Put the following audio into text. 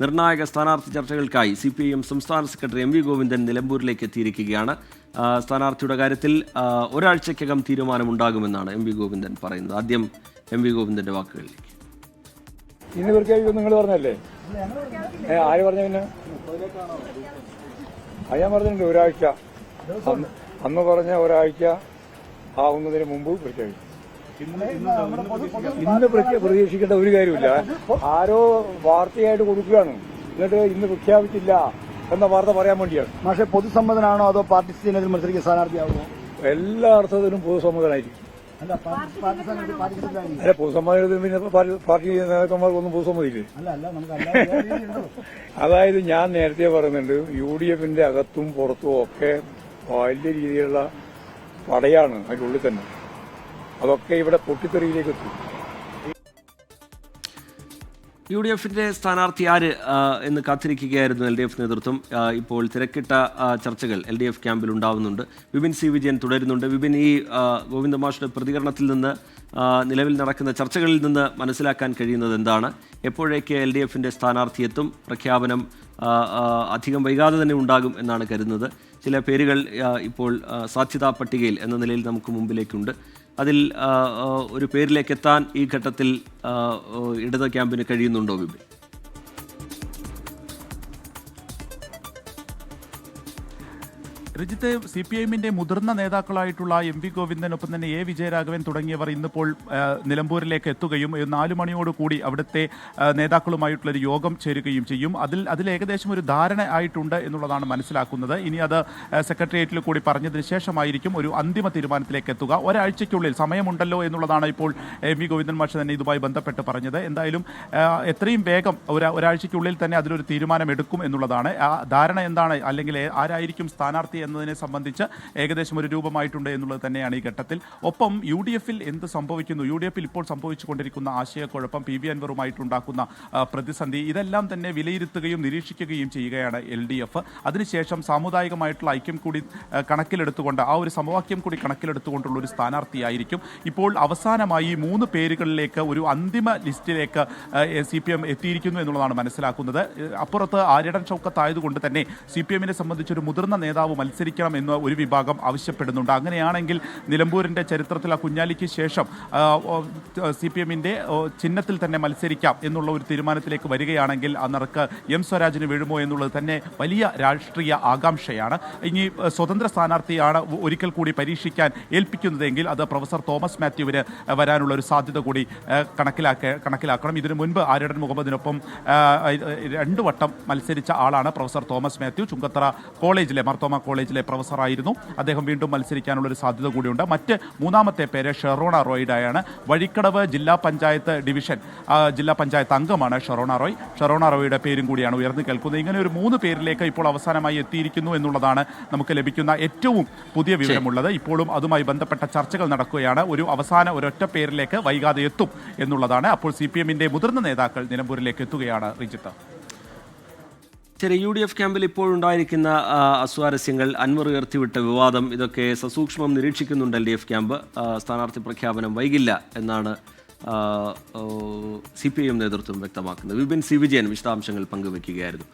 നിർണായക സ്ഥാനാർത്ഥി ചർച്ചകൾക്കായി CPIM സംസ്ഥാന സെക്രട്ടറി MV ഗോവിന്ദൻ നിലമ്പൂരിലേക്ക് എത്തിയിരിക്കുകയാണ്. സ്ഥാനാർത്ഥിയുടെ കാര്യത്തിൽ ഒരാഴ്ചയ്ക്കകം തീരുമാനമുണ്ടാകുമെന്നാണ് MV ഗോവിന്ദൻ പറയുന്നത്. ആദ്യം MV ഗോവിന്ദന്റെ വാക്കുകളിലേക്ക്. ഇന്ന് പ്രഖ്യാപിക്കും നിങ്ങൾ പറഞ്ഞല്ലേ? ആര് പറഞ്ഞു? പിന്നെ ഞാൻ പറഞ്ഞിട്ടുണ്ട് ഒരാഴ്ച. അന്ന് പറഞ്ഞ ഒരാഴ്ച ആവുന്നതിന് മുമ്പ് പ്രഖ്യാപിക്കും. ഇന്ന് പ്രതീക്ഷിക്കേണ്ട ഒരു കാര്യമില്ല. ആരോ വാർത്തയായിട്ട് കൊടുക്കുകയാണ്, എന്നിട്ട് ഇന്ന് പ്രഖ്യാപിച്ചില്ല എന്ന വാർത്ത പറയാൻ വേണ്ടിയാണ്. പക്ഷേ പൊതുസമ്മതനാണോ അതോ പാർട്ടി സ്ഥാനത്തിൽ മത്സരിക്കുന്ന സ്ഥാനാർത്ഥിയാവുമോ? എല്ലാ അർത്ഥത്തിലും പൊതുസമ്മതനായിരിക്കും. അല്ല, പൊതുസമ്മതത്തിന് പിന്നെ പാർട്ടി നേതാക്കന്മാർക്കൊന്നും പൊതുസമ്മതിയില്ലേ? അതായത് ഞാൻ നേരത്തെ പറയുന്നുണ്ട്, UDF-ന്റെ അകത്തും പുറത്തും ഒക്കെ വലിയ രീതിയിലുള്ള പടയാണ് അതിനുള്ളിൽ തന്നെ. അതൊക്കെ ഇവിടെ പൊട്ടിത്തെറിയിലേക്ക് എത്തും. UDF-ന്റെ സ്ഥാനാർത്ഥി ആര് എന്ന് കാത്തിരിക്കുകയായിരുന്നു LDF നേതൃത്വം. ഇപ്പോൾ തിരക്കിട്ട ചർച്ചകൾ LDF ക്യാമ്പിൽ ഉണ്ടാവുന്നുണ്ട്. വിപിൻ C വിജയൻ തുടരുന്നുണ്ട്. വിപിൻ, ഈ ഗോവിന്ദ മാഷുടെ പ്രതികരണത്തിൽ നിന്ന്, നിലവിൽ നടക്കുന്ന ചർച്ചകളിൽ നിന്ന് മനസ്സിലാക്കാൻ കഴിയുന്നത് എന്താണ്? എപ്പോഴേക്ക് LDF-ന്റെ സ്ഥാനാർത്ഥി എത്തും? പ്രഖ്യാപനം അധികം വൈകാതെ തന്നെ ഉണ്ടാകും എന്നാണ് കരുതുന്നത്. ചില പേരുകൾ ഇപ്പോൾ സാധ്യതാ പട്ടികയിൽ എന്ന നിലയിൽ നമുക്ക് മുമ്പിലേക്കുണ്ട്. അതിൽ ഒരു പേരിലേക്ക് എത്താൻ ഈ ഘട്ടത്തിൽ ഇടത് ക്യാമ്പിന് കഴിയുന്നുണ്ടോ വിപിൻ? രജിത്ത്, CPIM-ന്റെ മുതിർന്ന നേതാക്കളായിട്ടുള്ള MV ഗോവിന്ദനൊപ്പം തന്നെ A വിജയരാഘവൻ തുടങ്ങിയവർ ഇന്നിപ്പോൾ നിലമ്പൂരിലേക്ക് എത്തുകയും 4 മണിയോടുകൂടി അവിടുത്തെ നേതാക്കളുമായിട്ടുള്ളൊരു യോഗം ചേരുകയും ചെയ്യും. അതിൽ ഏകദേശം ഒരു ധാരണ ആയിട്ടുണ്ട് എന്നുള്ളതാണ് മനസ്സിലാക്കുന്നത്. ഇനി അത് സെക്രട്ടേറിയറ്റിൽ കൂടി പറഞ്ഞതിന് ശേഷമായിരിക്കും ഒരു അന്തിമ തീരുമാനത്തിലേക്ക് എത്തുക. ഒരാഴ്ചയ്ക്കുള്ളിൽ സമയമുണ്ടല്ലോ എന്നുള്ളതാണ് ഇപ്പോൾ MV ഗോവിന്ദൻ മാഷ് തന്നെ ഇതുമായി ബന്ധപ്പെട്ട് പറഞ്ഞത്. എന്തായാലും എത്രയും വേഗം ഒരാഴ്ചയ്ക്കുള്ളിൽ തന്നെ അതിലൊരു തീരുമാനം എടുക്കും എന്നുള്ളതാണ്. ധാരണ എന്താണ്, അല്ലെങ്കിൽ ആരായിരിക്കും സ്ഥാനാർത്ഥി എന്നതിനെ സംബന്ധിച്ച് ഏകദേശം ഒരു രൂപമായിട്ടുണ്ട് എന്നുള്ളത് തന്നെയാണ് ഈ ഘട്ടത്തിൽ. ഒപ്പം UDF-ൽ എന്ത് സംഭവിക്കുന്നു, UDF-ൽ ഇപ്പോൾ സംഭവിച്ചുകൊണ്ടിരിക്കുന്ന ആശയക്കുഴപ്പം, PV അൻവറുമായിട്ടുണ്ടാക്കുന്ന പ്രതിസന്ധി, ഇതെല്ലാം തന്നെ വിലയിരുത്തുകയും നിരീക്ഷിക്കുകയും ചെയ്യുകയാണ് LDF. അതിനുശേഷം സാമുദായികമായിട്ടുള്ള ഐക്യം കൂടി കണക്കിലെടുത്തുകൊണ്ട്, ആ ഒരു സമവാക്യം കൂടി കണക്കിലെടുത്തുകൊണ്ടുള്ള ഒരു സ്ഥാനാർത്ഥിയായിരിക്കും. ഇപ്പോൾ അവസാനമായി 3 പേരുകളിലേക്ക് ഒരു അന്തിമ ലിസ്റ്റിലേക്ക് CPM എത്തിയിരിക്കുന്നു എന്നുള്ളതാണ് മനസ്സിലാക്കുന്നത്. അപ്പുറത്ത് ആര്യടൻ ഷൗക്കത്ത് ആയതുകൊണ്ട് തന്നെ CPM-നെ സംബന്ധിച്ചൊരു മുതിർന്ന നേതാവ് മത്സരിക്കണം എന്ന് ഒരു വിഭാഗം ആവശ്യപ്പെടുന്നുണ്ട്. അങ്ങനെയാണെങ്കിൽ നിലമ്പൂരിൻ്റെ ചരിത്രത്തിൽ ആ കുഞ്ഞാലിക്ക് ശേഷം CPM-ന്റെ ചിഹ്നത്തിൽ തന്നെ മത്സരിക്കാം എന്നുള്ള ഒരു തീരുമാനത്തിലേക്ക് വരികയാണെങ്കിൽ ആ നറുക്ക് സ്വരാജിന് വീഴുമോ എന്നുള്ളത് തന്നെ വലിയ രാഷ്ട്രീയ ആകാംക്ഷയാണ്. ഇനി സ്വതന്ത്ര സ്ഥാനാർത്ഥിയാണ് ഒരിക്കൽ കൂടി പരീക്ഷിക്കാൻ ഏൽപ്പിക്കുന്നതെങ്കിൽ അത് പ്രൊഫസർ തോമസ് മാത്യുവിന് വരാനുള്ള ഒരു സാധ്യത കൂടി കണക്കിലാക്കണം. ഇതിനു മുൻപ് ആര്യടൻ മുഹമ്മദിനൊപ്പം 2 വട്ടം മത്സരിച്ച ആളാണ് പ്രൊഫസർ തോമസ് മാത്യു. ചുങ്കത്തറ കോളേജിലെ മർത്തോമ കോളേജിലെ പ്രൊഫസറായിരുന്നു അദ്ദേഹം. വീണ്ടും മത്സരിക്കാനുള്ളൊരു സാധ്യത കൂടിയുണ്ട്. മറ്റ് 3ാമത്തെ പേര് ഷെറോണ റോയിഡായാണ്. വഴിക്കടവ് ജില്ലാ പഞ്ചായത്ത് ഡിവിഷൻ ജില്ലാ പഞ്ചായത്ത് അംഗമാണ് ഷെറോണ റോയ്. ഷെറോണ റോയിയുടെ പേരും കൂടിയാണ് ഉയർന്നു കേൾക്കുന്നത്. ഇങ്ങനെ ഒരു 3 പേരിലേക്ക് ഇപ്പോൾ അവസാനമായി എത്തിയിരിക്കുന്നു എന്നുള്ളതാണ് നമുക്ക് ലഭിക്കുന്ന ഏറ്റവും പുതിയ വിവരമുള്ളത്. ഇപ്പോഴും അതുമായി ബന്ധപ്പെട്ട ചർച്ചകൾ നടക്കുകയാണ്. ഒരൊറ്റ പേരിലേക്ക് വൈകാതെ എത്തും എന്നുള്ളതാണ്. അപ്പോൾ CPM-ന്റെ മുതിർന്ന നേതാക്കൾ നിലമ്പൂരിലേക്ക് എത്തുകയാണ്. റിജിത്ത്, ശരി, UDF ക്യാമ്പിൽ ഇപ്പോഴുണ്ടായിരിക്കുന്ന അസ്വാരസ്യങ്ങൾ, അൻവർ ഉയർത്തിവിട്ട വിവാദം, ഇതൊക്കെ സസൂക്ഷ്മം നിരീക്ഷിക്കുന്നുണ്ട് LDF ക്യാമ്പ്. സ്ഥാനാർത്ഥി പ്രഖ്യാപനം വൈകില്ല എന്നാണ് CPIM നേതൃത്വം വ്യക്തമാക്കുന്നത്. വിപിൻ C വിജയൻ വിശദാംശങ്ങൾ പങ്കുവയ്ക്കുകയായിരുന്നു.